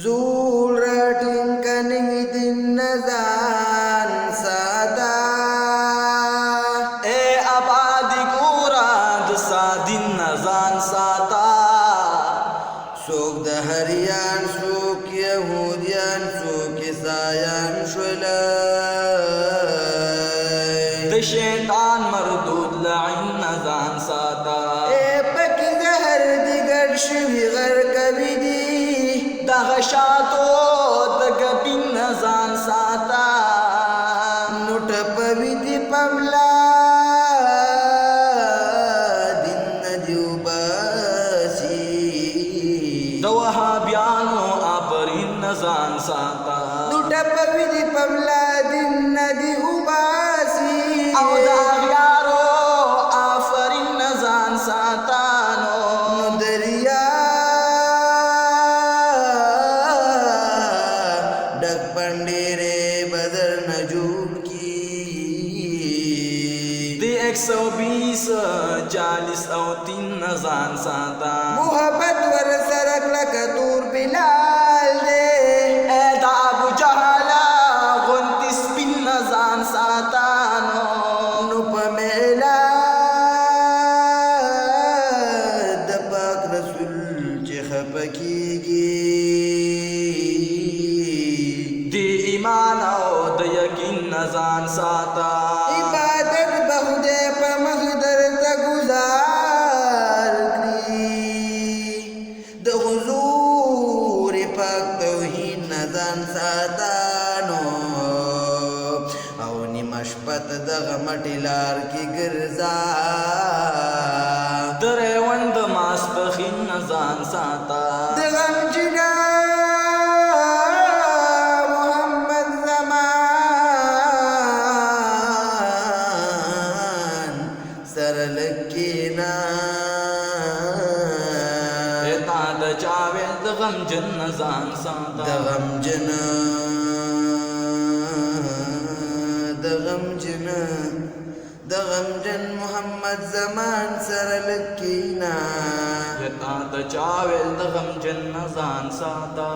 زول راټینګ که نوي دین نه ځان ساته اے آبادی ګوره د سادین نه ځان ساته څوک د هریان څوک یهودیان څوک عیسایان شولای د شیطان مردود لعین نه ځان ساته اے پکې زهر دي ګډ شوي غر کوي دي دغه شاتو د ګبین نه ځان ساته نو ټپوي دي پملا دین نه دي وباسي د وهابیانو آفرین نه ځان ساته نو ټپوي دي پملا دین نه دي وباسي او د اغیارو آفرین نه ځان ساته نو دریا ډک پنډېرې بدر نه جوړ کی د 120 40 او 3 نه ځان ساته محبت ور سره کلکه تور بلال دی اے د ابو جهل غونتی سپین نه ځان ساته نو په میلاد د پاک رسول چې خفه کېږي د ایمان او د یقین نه ځان ساته عبادت به خدای په مخ درته ګزار کړي د حضور پاک توحید نه ځان ساته نو او نیمه شپه ته دغه مټې لار کې ګرځه د ریوند ماسپښین نه ځان ساته د غمجنه محمد زمان سره لږ کښېنه تا د چاویل د غمجن نه ځان ساته د غمجن محمد زمان سره لږ کښېنه تا د چاویل د غمجن نه ځان ساته